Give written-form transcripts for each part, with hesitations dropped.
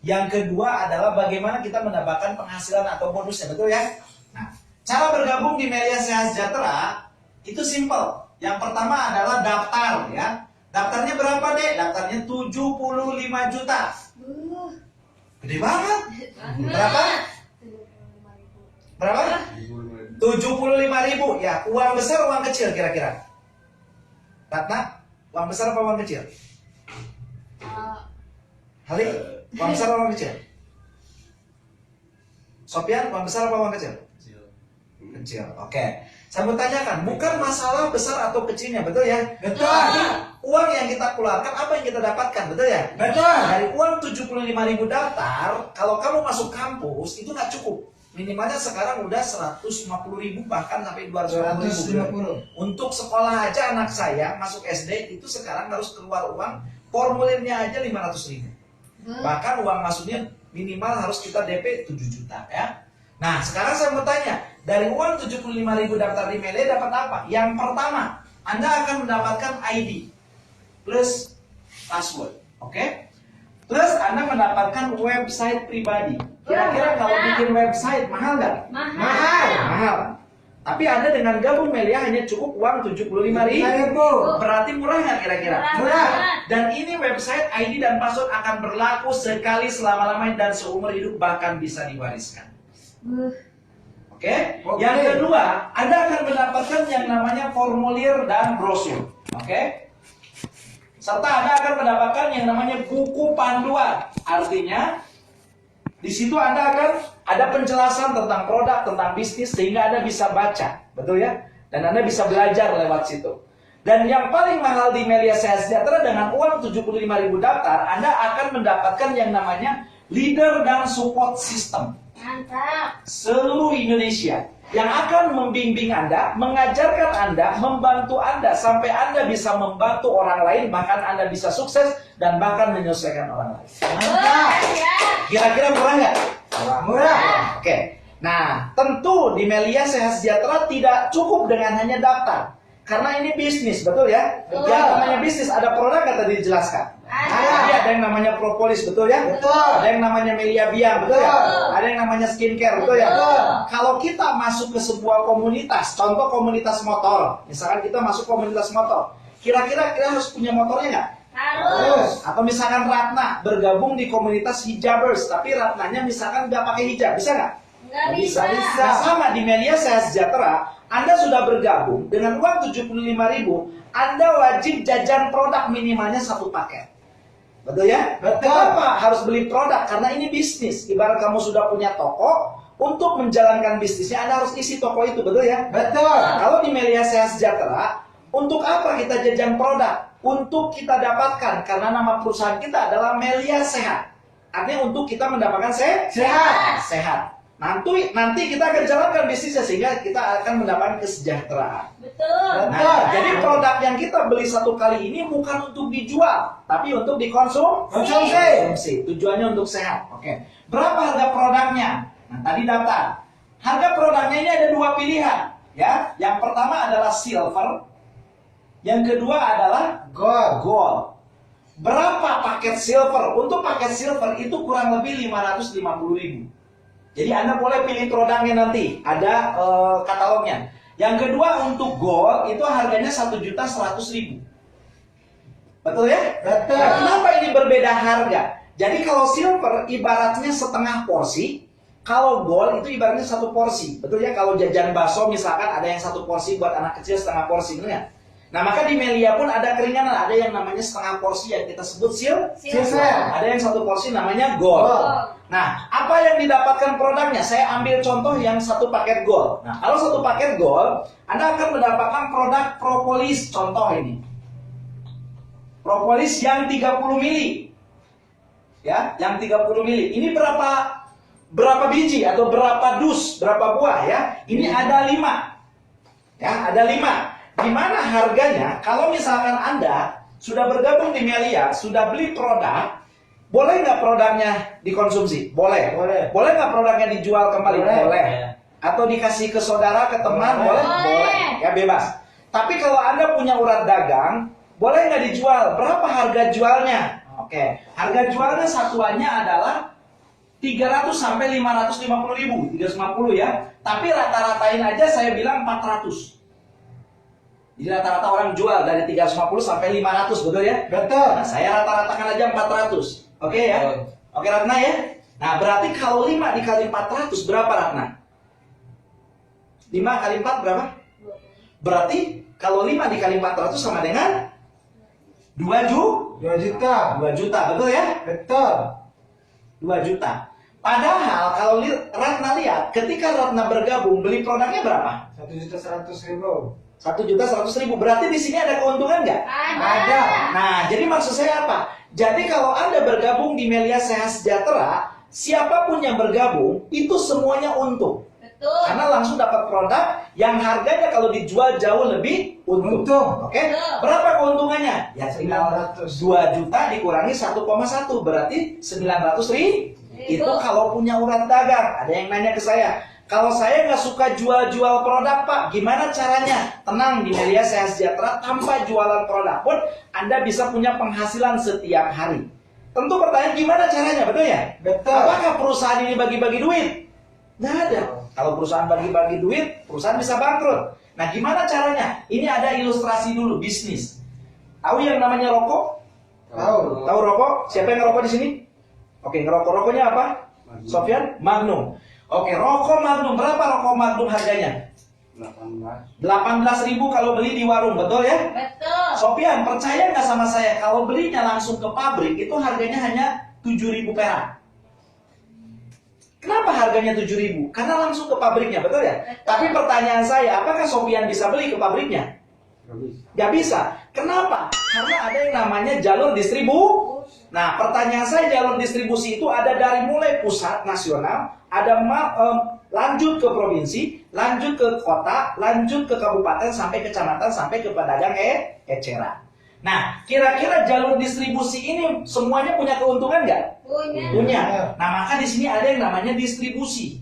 Yang kedua adalah bagaimana kita mendapatkan penghasilan atau bonusnya, betul ya? Nah, cara bergabung di Melia Sehat Sejahtera itu simple. Yang pertama adalah daftar ya. Daftarnya berapa, Dek? Daftarnya 75 juta. Gede banget. Berapa? Berapa? 75.000. Ya, uang besar, uang kecil kira-kira? Ratna, uang besar apa uang kecil? Hali, uang besar apa uang kecil? Sofian, uang besar apa uang kecil? Kecil. Oke. Saya mau tanyakan, bukan masalah besar atau kecilnya, betul ya? Betul. Uang yang kita keluarkan, apa yang kita dapatkan, betul ya? Betul. Dari uang 75.000 daftar, kalau kamu masuk kampus, itu nggak cukup. Minimalnya sekarang udah 150.000 bahkan sampai 250.000. Untuk sekolah aja anak saya masuk SD itu sekarang harus keluar uang, formulirnya aja 500.000. Bahkan uang masuknya minimal harus kita DP 7 juta ya. Nah, sekarang saya mau tanya, dari uang 75.000 daftar di Melia dapat apa? Yang pertama, Anda akan mendapatkan ID plus password, oke? Plus Anda mendapatkan website pribadi. Kira-kira kalau bikin website mahal nggak? Mahal. Tapi Anda dengan gabung Melia hanya cukup uang 75.000. Berarti murah nggak kira-kira? Murah. Dan ini website, ID dan password akan berlaku sekali selama-lamanya dan seumur hidup, bahkan bisa diwariskan. Oke? Yang kedua, Anda akan mendapatkan yang namanya formulir dan brosur. Oke? Serta Anda akan mendapatkan yang namanya buku panduan. Artinya, di situ Anda akan ada penjelasan tentang produk, tentang bisnis, sehingga Anda bisa baca. Betul ya? Dan Anda bisa belajar lewat situ. Dan yang paling mahal di Melia Sehat Sejahtera, dengan uang 75.000 daftar, Anda akan mendapatkan yang namanya leader dan support system. Mantap. Seluruh Indonesia yang akan membimbing Anda, mengajarkan Anda, membantu Anda sampai Anda bisa membantu orang lain, bahkan Anda bisa sukses dan bahkan menyelesaikan orang lain. Mantap. Kira-kira murah nggak? Murah. Oke. Nah, tentu di Melia Sehat Sejahtera tidak cukup dengan hanya daftar. Karena ini bisnis, betul ya? Betul. Yang namanya bisnis, ada produk nggak tadi dijelaskan? Ada yang namanya propolis, betul ya? Betul. Ada yang namanya Melia Biang, betul ya? Betul. Ada yang namanya skincare, betul ya? Betul. Kalau kita masuk ke sebuah komunitas, contoh komunitas motor, misalkan kita masuk komunitas motor, kira-kira kita harus punya motornya nggak? Harus. Atau misalkan Ratna bergabung di komunitas hijabers, tapi Ratnanya misalkan nggak pakai hijab, bisa nggak? Nggak bisa. Nah, sama di Melia Sehat Sejahtera, Anda sudah bergabung dengan uang 75.000, Anda wajib jajan produk minimalnya 1 paket. Betul ya? Betul. Kenapa harus beli produk? Karena ini bisnis. Ibarat kamu sudah punya toko, untuk menjalankan bisnisnya Anda harus isi toko itu, betul ya? Betul. Nah, kalau di Melia Sehat Sejahtera, untuk apa kita jajan produk? Untuk kita dapatkan, karena nama perusahaan kita adalah Melia Sehat. Artinya untuk kita mendapatkan sehat. Nanti kita akan jalankan bisnisnya sehingga kita akan mendapatkan kesejahteraan. Betul. Nah, jadi produk yang kita beli 1 kali ini bukan untuk dijual, tapi untuk dikonsumsi. Tujuannya untuk sehat. Oke. Berapa harga produknya? Nah, tadi daftar. Harga produknya ini ada 2 pilihan, ya. Yang pertama adalah silver, yang kedua adalah gold. Berapa paket silver? Untuk paket silver itu kurang lebih 550.000. Jadi Anda boleh pilih produknya nanti, ada katalognya. Yang kedua untuk gold itu harganya 1.100.000. Betul ya? Betul. Nah, kenapa ini berbeda harga? Jadi kalau silver ibaratnya setengah porsi, kalau gold itu ibaratnya 1 porsi. Betul ya? Kalau jajan bakso misalkan ada yang 1 porsi buat anak kecil, setengah porsi, betul nggak? Nah, maka di Melia pun ada keringanan, ada yang namanya setengah porsi yang kita sebut silver. Ada yang 1 porsi namanya gold. Nah, apa yang didapatkan produknya? Saya ambil contoh yang 1 paket gold. Nah, kalau 1 paket gold, Anda akan mendapatkan produk propolis. Contoh ini. Propolis yang 30 mili. Ya, yang 30 mili. Ini berapa biji atau berapa dus, berapa buah ya? Ini ada 5. Ya, ada 5. Di mana harganya? Kalau misalkan Anda sudah bergabung di Melia, sudah beli produk, boleh nggak produknya dikonsumsi? Boleh. Boleh nggak produknya dijual kembali? Boleh. Atau dikasih ke saudara, ke teman? Boleh. Ya, bebas. Tapi kalau Anda punya urat dagang, boleh nggak dijual? Berapa harga jualnya? Oke. Oke, harga jualnya satuannya adalah 300 sampai 550 ribu, 350 ya. Tapi rata-ratain aja saya bilang 400. Jadi rata-rata orang jual dari 350 sampai 500, betul ya? Betul. Nah, saya rata-ratakan aja 400. Oke ya? Oke Ratna ya? Nah, berarti kalau 5 dikali 400 berapa Ratna? 5 kali 4 berapa? Berarti kalau 5 dikali 400 sama dengan 2 juta. betul ya? Betul. 2 juta. Padahal kalau Ratna lihat, ketika Ratna bergabung beli produknya berapa? 1.100.000. 1.100.000. Berarti di sini ada keuntungan nggak? Ada. Nah, jadi maksud saya apa? Jadi kalau Anda bergabung di Melia Sehat Sejahtera, siapapun yang bergabung itu semuanya untung. Betul. Karena langsung dapat produk yang harganya kalau dijual jauh lebih untung. Oke? Betul. Berapa keuntungannya? Ya tinggal 900. 2 juta dikurangi 1,1 berarti 900.000. Itu kalau punya urat dagang. Ada yang nanya ke saya, kalau saya nggak suka jual-jual produk Pak, gimana caranya? Tenang, di Melia Sehat Sejahtera tanpa jualan produk pun Anda bisa punya penghasilan setiap hari. Tentu pertanyaan gimana caranya, betul ya? Betul. Apakah perusahaan ini bagi-bagi duit? Nggak ada. Kalau perusahaan bagi-bagi duit, perusahaan bisa bangkrut. Nah, gimana caranya? Ini ada ilustrasi dulu, bisnis. Tahu yang namanya rokok? Tahu. Tahu rokok? Siapa yang ngerokok di sini? Oke, ngerokok-rokoknya apa? Sofyan? Magnum. Oke, rokok Magnum. Berapa rokok Magnum harganya? 18.000 kalau beli di warung, betul ya? Betul. Sofyan, percaya nggak sama saya? Kalau belinya langsung ke pabrik, itu harganya hanya 7.000 perak. Kenapa harganya 7.000? Karena langsung ke pabriknya, betul ya? Betul. Tapi pertanyaan saya, apakah Sofyan bisa beli ke pabriknya? Nggak bisa. Kenapa? Karena ada yang namanya jalur distribusi. Nah, pertanyaan saya, jalur distribusi itu ada dari mulai pusat nasional, ada lanjut ke provinsi, lanjut ke kota, lanjut ke kabupaten, sampai kecamatan, sampai ke pedagang eceran. Nah, kira-kira jalur distribusi ini semuanya punya keuntungan nggak? Punya. Punya. Nah, maka di sini ada yang namanya distribusi.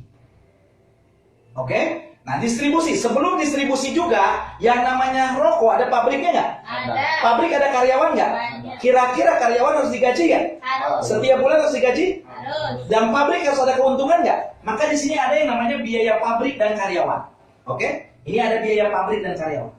Oke? Nah, distribusi. Sebelum distribusi juga, yang namanya rokok ada pabriknya nggak? Ada. Pabrik ada karyawan nggak? Banyak. Kira-kira karyawan harus digaji nggak? Harus. Setiap bulan harus digaji? Harus. Dan pabrik harus ada keuntungan nggak? Maka di sini ada yang namanya biaya pabrik dan karyawan. Oke? Ini ada biaya pabrik dan karyawan.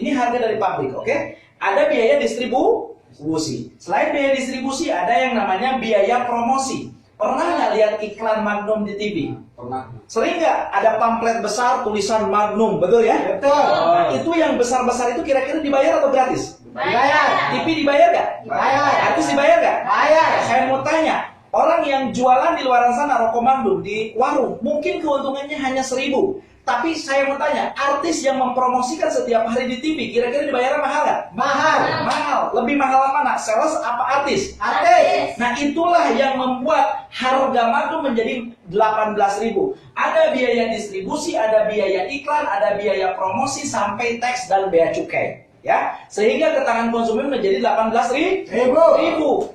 Ini harga dari pabrik, oke? Ada biaya distribusi. Selain biaya distribusi, ada yang namanya biaya promosi. Pernah nggak lihat iklan Magnum di TV? Pernah. Sering nggak ada pamflet besar tulisan Magnum, betul ya? Betul. Nah, itu yang besar-besar itu kira-kira dibayar atau gratis? Bayar. TV dibayar nggak? Bayar. Artis dibayar nggak? Bayar. Saya mau tanya, orang yang jualan di luar sana rokok Magnum di warung, mungkin keuntungannya hanya 1.000. Tapi saya mau tanya, artis yang mempromosikan setiap hari di TV, kira-kira dibayarnya mahal nggak? Mahal. Mahal. Lebih mahal mana? Sales apa artis? Artis. Nah, itulah yang membuat harga Magnum menjadi 18.000. Ada biaya distribusi, ada biaya iklan, ada biaya promosi, sampai teks dan bea cukai. Ya, sehingga ke tangan konsumen menjadi 18.000.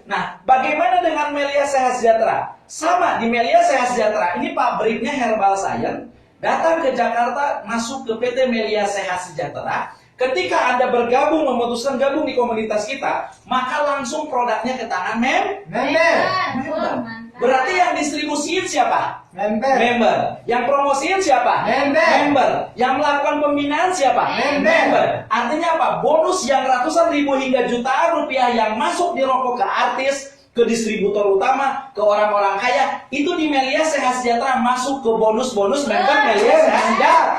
Nah, bagaimana dengan Melia Sehat Sejahtera? Sama, di Melia Sehat Sejahtera ini pabriknya Herbal Science. Datang ke Jakarta, masuk ke PT Melia Sehat Sejahtera. Ketika Anda bergabung, memutuskan gabung di komunitas kita, maka langsung produknya ke tangan Member. member. Berarti yang distribusiin siapa? Member. Member. Yang promosiin siapa? Member. Member. Yang melakukan pembinaan siapa? Member. Artinya apa? Bonus yang ratusan ribu hingga jutaan rupiah yang masuk di rokok ke artis, ke distributor utama, ke orang-orang kaya, itu di Melia Sehat Sejahtera masuk ke bonus-bonus member Melia Sehat Sejahtera.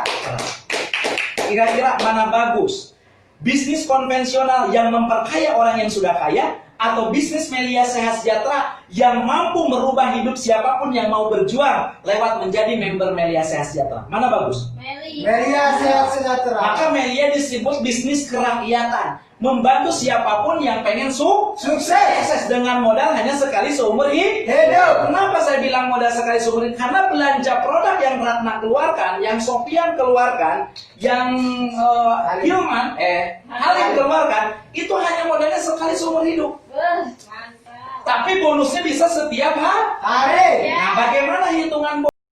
Kira-kira mana bagus? Bisnis konvensional yang memperkaya orang yang sudah kaya, atau bisnis Melia Sehat Sejahtera yang mampu merubah hidup siapapun yang mau berjuang lewat menjadi member Melia Sehat Sejahtera? Mana bagus? Melia Sehat Sejahtera. Maka Melia disebut bisnis kerakyatan, membantu siapapun yang pengen sukses dengan modal hanya sekali seumur hidup. Kenapa saya bilang modal sekali seumur hidup? Karena belanja produk yang Ratna keluarkan, yang Sofyan keluarkan, yang Hilman, Halim keluarkan, itu hanya modalnya sekali seumur hidup. Mantap. Tapi bonusnya bisa setiap hari. Hari. Nah, bagaimana hitungan bonus?